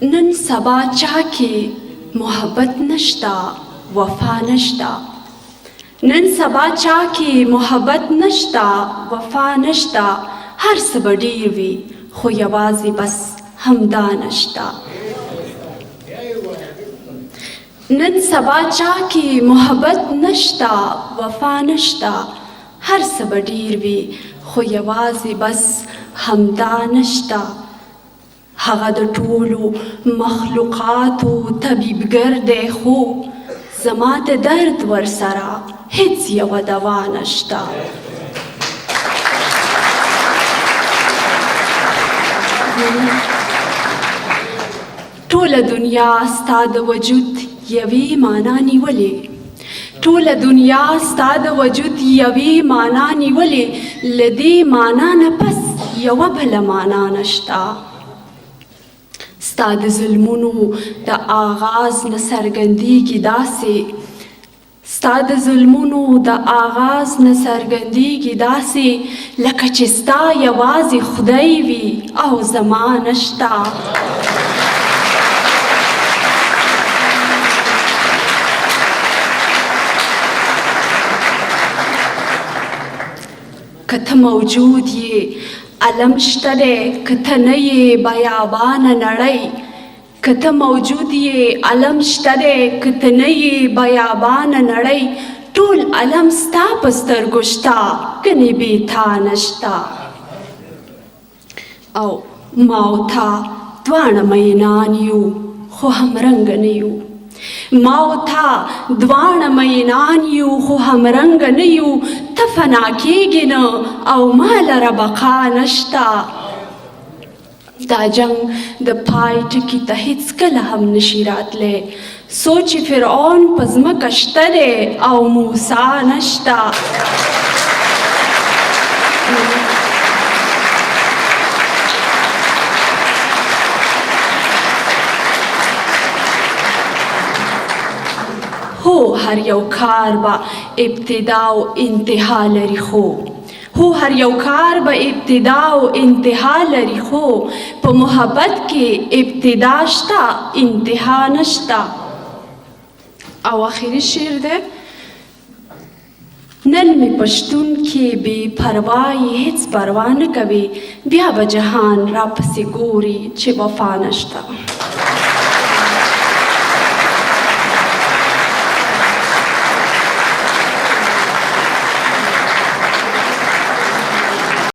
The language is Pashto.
نن سبا چا کې محبت نشتا وفا نشتا، نن سبا چا کې محبت نشتا وفا نشتا، هر څه به ډېر وي خو یوازې بس همدا نشتا. نن سبا چا کې محبت نشتا وفا نشتا، هر څه به ډېر وي خو یوازې بس همدا نشتا. هغه د ټولو مخلوقاتو طبیبګر دی خو زما د درد ورسره هیڅ یوه دوا نشته. ټوله دنیا ستا د وجود یوې معنا نیولې، ټوله دنیا ستا د وجود یوې معنا نیولې، له دې معنا نه پس یوه بله معنا نشته. ستا د ظلمونو د آغاز نه څرګندېږي داسې، ستا د ظلمونو د آغاز نه څرګندېږي داسې، لکه چې ستا یوازې خدای وي او زما نشته. که ته موجود یې علم شته دی، که ته نه یې بیابانه نړۍ، که ته موجود یې علم شته دی، که ته نه یې بیابانه نړۍ، ټول علم ستا په سترګو شته ګنې بې تا نشته. او ما او تا دواړه مینان یو خو همرنګه نه یو، ما او تا دواړه مینان یو خو همرنګه نه یو، ته فنا کېږې نه او ما لره بقا نشته. دا جنګ د پای ټکي ته هېڅکله هم نشي راتلی، سوچ فرعون په ځمکه شته دی او موسی نشته. هو هر یو کار به ابتدا او انتها لري، هو هر یو کار به ابتدا او انتها لري، خو په محبت کې ابتدا شته انتها نشته. او آخري شعر دی: نن مې پښتون کې بې پروایي هېڅ پروا نه کوي، بیا به جهان راپسې ګوري چې وفا نشته.